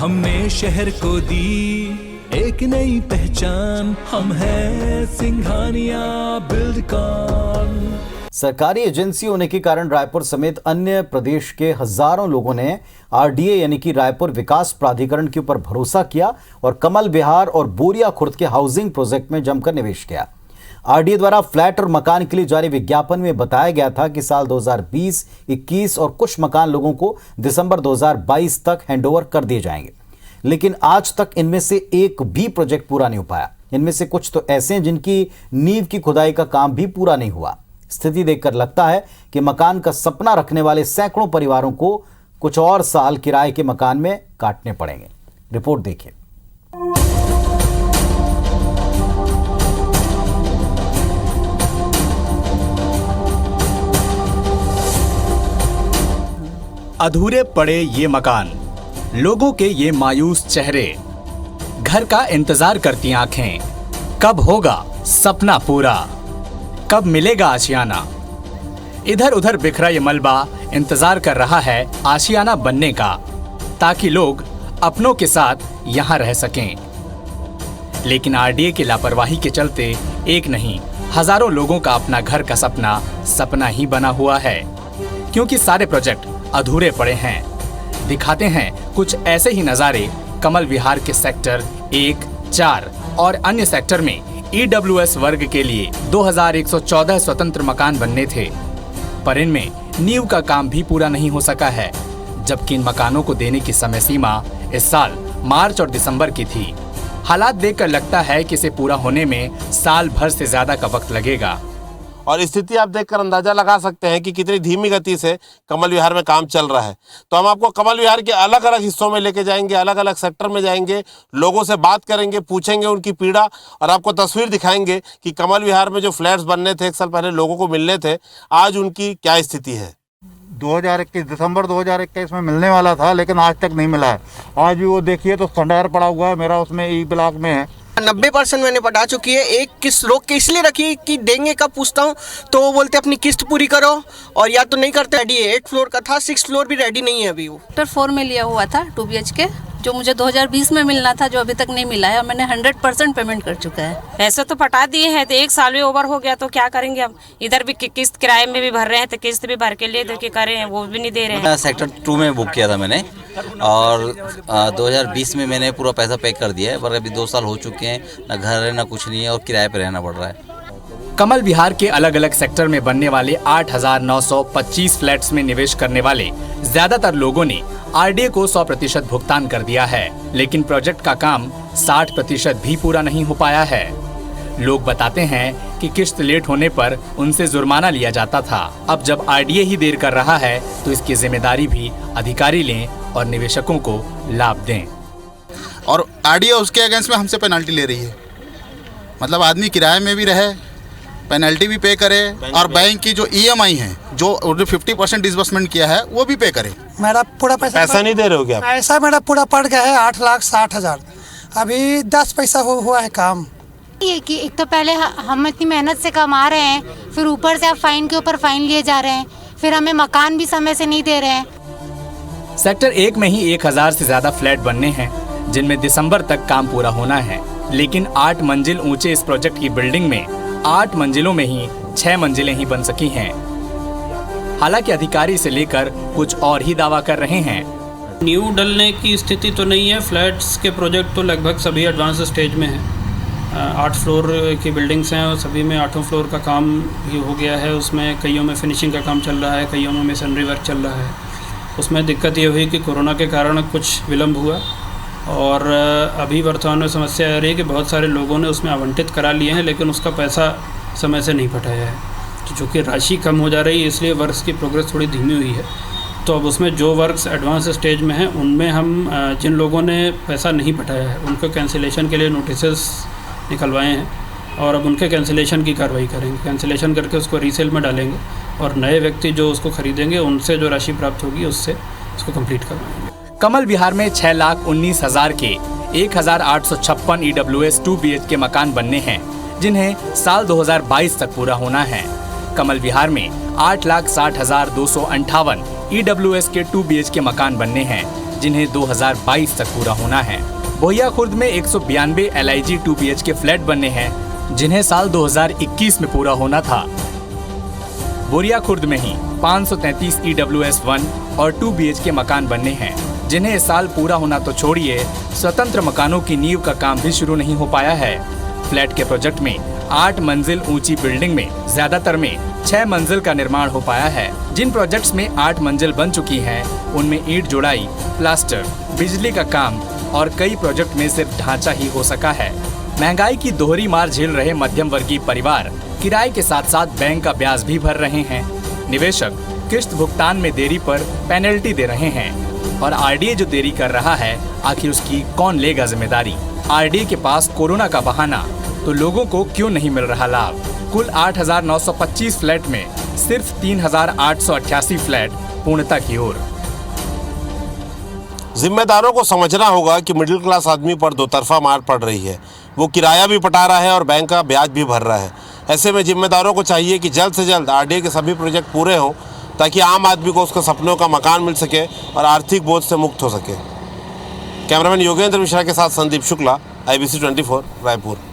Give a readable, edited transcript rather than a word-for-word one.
हमने शहर को दी एक नई पहचान, हम हैं सिंघानिया बिल्डकॉन। सरकारी एजेंसी होने के कारण रायपुर समेत अन्य प्रदेश के हजारों लोगों ने आरडीए यानी कि रायपुर विकास प्राधिकरण के ऊपर भरोसा किया और कमल विहार और बोरिया खुर्द के हाउसिंग प्रोजेक्ट में जमकर निवेश किया। आरडीए द्वारा फ्लैट और मकान के लिए जारी विज्ञापन में बताया गया था कि साल 2020, 21 और कुछ मकान लोगों को दिसंबर 2022 तक हैंडओवर कर दिए जाएंगे, लेकिन आज तक इनमें से एक भी प्रोजेक्ट पूरा नहीं हो पाया। इनमें से कुछ तो ऐसे हैं जिनकी नींव की खुदाई का काम भी पूरा नहीं हुआ। स्थिति देखकर लगता है कि मकान का सपना रखने वाले सैकड़ों परिवारों को कुछ और साल किराए के मकान में काटने पड़ेंगे। रिपोर्ट देखिए। अधूरे पड़े ये मकान, लोगों के ये मायूस चेहरे, घर का इंतजार करती आंखें, कब होगा सपना पूरा, कब मिलेगा आशियाना। इधर उधर बिखरा ये मलबा इंतजार कर रहा है आशियाना बनने का, ताकि लोग अपनों के साथ यहां रह सकें। लेकिन आरडीए की लापरवाही के चलते एक नहीं, हजारों लोगों का अपना घर का सपना ही बना हुआ है, क्योंकि सारे प्रोजेक्ट अधूरे पड़े हैं। दिखाते हैं कुछ ऐसे ही नजारे कमल विहार के सेक्टर 1, 4 और अन्य सेक्टर में ईडब्ल्यूएस वर्ग के लिए 2114 स्वतंत्र मकान बनने थे, पर इनमें नींव का काम भी पूरा नहीं हो सका है, जबकि इन मकानों को देने की समय सीमा इस साल मार्च और दिसंबर की थी। हालात देखकर लगता है कि इसे पूरा होने में साल भर से ज्यादा का वक्त लगेगा। और स्थिति आप देखकर अंदाजा लगा सकते हैं कि कितनी धीमी गति से कमल विहार में काम चल रहा है। तो हम आपको कमल विहार के अलग अलग हिस्सों में लेके जाएंगे, अलग अलग सेक्टर में जाएंगे, लोगों से बात करेंगे, पूछेंगे उनकी पीड़ा और आपको तस्वीर दिखाएंगे कि कमल विहार में जो फ्लैट्स बनने थे, एक साल पहले लोगों को मिलने थे, आज उनकी क्या स्थिति है। 2021 दिसंबर 2021 में मिलने वाला था, लेकिन आज तक नहीं मिला है। आज भी वो देखिए तो खंडहर पड़ा हुआ है मेरा, उसमें ई ब्लॉक में है। 90% मैंने पटा चुकी है। एक किस्त रोक के इसलिए रखी कि देंगे कब पूछता हूँ तो वो बोलते अपनी किस्त पूरी करो, और या तो नहीं करते। रेडी 8 फ्लोर का था, 6 फ्लोर भी रेडी नहीं है अभी। वो सेक्टर 4 में लिया हुआ था 2 BHK, जो मुझे 2020 में मिलना था, जो अभी तक नहीं मिला है, और मैंने 100% पेमेंट कर चुका है। ऐसे तो पटा दिए हैं, तो 1 साल भी ओवर हो गया, तो क्या करेंगे अब। इधर भी किस्त किराए में भी भर रहे हैं, तो किस्त भी भर के ले दे के करे हैं, वो भी नहीं दे रहे हैं। सेक्टर 2 में बुक किया था मैंने, और 2020 में मैंने पूरा पैसा पे कर दिया है, पर अभी 2 साल हो चुके हैं, ना घर है ना कुछ नहीं है, और किराए पे रहना पड़ रहा है। कमल विहार के अलग अलग सेक्टर में बनने वाले 8,925 फ्लैट्स में निवेश करने वाले ज्यादातर लोगों ने आरडीए को 100% भुगतान कर दिया है, लेकिन प्रोजेक्ट का काम 60% भी पूरा नहीं हो पाया है। लोग बताते हैं कि किस्त लेट होने पर उनसे जुर्माना लिया जाता था। अब जब आरडीए ही देर कर रहा है, तो इसकी जिम्मेदारी भी अधिकारी लें और निवेशकों को लाभ दें। और आरडीए उसके अगेंस्ट में हमसे पेनल्टी ले रही है, मतलब आदमी किराए में भी रहे, पेनल्टी भी पे करे, और बैंक की जो ईएमआई है, जो 50% डिसबर्समेंट किया है, वो भी पे करे। मेरा पूरा पैसा नहीं दे रहे हो क्या? पैसा मेरा पूरा पड़ गया है 8,60,000। अभी 10 पैसा हुआ है काम। ये कि एक तो पहले हम इतनी मेहनत से कमा रहे हैं, फिर ऊपर से आप फाइन के ऊपर फाइन लिए जा रहे हैं, फिर हमें मकान भी समय से नहीं दे रहे हैं। सेक्टर 1 में ही 1000 से ज्यादा फ्लैट बनने हैं, जिनमें दिसंबर तक काम पूरा होना है, लेकिन 8 मंजिल ऊंचे इस प्रोजेक्ट की बिल्डिंग में 8 मंजिलों में ही 6 मंजिलें ही बन सकी हैं। हालांकि अधिकारी इसे लेकर कुछ और ही दावा कर रहे हैं। नींव डलने की स्थिति तो नहीं है, फ्लैट्स के प्रोजेक्ट तो लगभग सभी एडवांस स्टेज में हैं। 8 फ्लोर की बिल्डिंग्स हैं और सभी में 8 फ्लोर का काम भी हो गया है। उसमें कईयों में फिनिशिंग का काम चल रहा है, कईयों में मेसनरी वर्क चल रहा है। उसमें दिक्कत ये हुई कि कोरोना के कारण कुछ विलम्ब हुआ, और अभी वर्तमान में समस्या आ रही है कि बहुत सारे लोगों ने उसमें आवंटित करा लिए हैं, लेकिन उसका पैसा समय से नहीं पटाया है। तो चूँकि राशि कम हो जा रही है, इसलिए वर्क्स की प्रोग्रेस थोड़ी धीमी हुई है। तो अब उसमें जो वर्क्स एडवांस स्टेज में हैं, उनमें हम जिन लोगों ने पैसा नहीं पटाया है, उनको कैंसिलेशन के लिए नोटिसेस निकलवाए हैं, और अब उनके कैंसिलेशन की कार्रवाई करेंगे। कैंसिलेशन करके उसको रीसेल में डालेंगे, और नए व्यक्ति जो उसको खरीदेंगे, उनसे जो राशि प्राप्त होगी, उससे उसको कंप्लीट करवाएंगे। कमल विहार में 6,19,000 के 1,856 ईडब्ल्यूएस 2 BHK मकान बनने हैं, जिन्हें साल 2022 तक पूरा होना है। कमल विहार में 8,60,258 ईडब्ल्यूएस के 2 BHK मकान बनने हैं, जिन्हें 2022 तक पूरा होना है। बोहिया खुर्द में 192 LIG 2 BHK फ्लैट बनने हैं, जिन्हें साल 2021 में पूरा होना था। बोरिया खुर्द में ही 533 EWS 1 और 2 BHK मकान बनने हैं, जिन्हें इस साल पूरा होना तो छोड़िए, स्वतंत्र मकानों की नींव का काम भी शुरू नहीं हो पाया है। फ्लैट के प्रोजेक्ट में 8 मंजिल ऊंची बिल्डिंग में ज्यादातर में 6 मंजिल का निर्माण हो पाया है। जिन प्रोजेक्ट्स में 8 मंजिल बन चुकी हैं, उनमें ईंट जोड़ाई, प्लास्टर, बिजली का काम और कई प्रोजेक्ट में सिर्फ ढांचा ही हो सका है। महंगाई की दोहरी मार झेल रहे मध्यम वर्गीय परिवार किराए के साथ साथ बैंक का ब्याज भी भर रहे हैं। निवेशक किस्त भुगतान में देरी पर पेनल्टी दे रहे हैं और RDA जो देरी कर रहा है, आखिर उसकी कौन लेगा जिम्मेदारी। RDA के पास कोरोना का बहाना, तो लोगों को क्यों नहीं मिल रहा लाभ। कुल 8,925 फ्लैट में सिर्फ 3,888 फ्लैट पूर्णता की ओर। जिम्मेदारों को समझना होगा कि मिडिल क्लास आदमी पर दो तरफा मार पड़ रही है। वो किराया भी पटा रहा है और बैंक का ब्याज भी भर रहा है। ऐसे में जिम्मेदारों को चाहिए कि जल्द से जल्द RDA के सभी प्रोजेक्ट पूरे हों, ताकि आम आदमी को उसके सपनों का मकान मिल सके और आर्थिक बोझ से मुक्त हो सके। कैमरामैन योगेंद्र मिश्रा के साथ संदीप शुक्ला, IBC 24 रायपुर।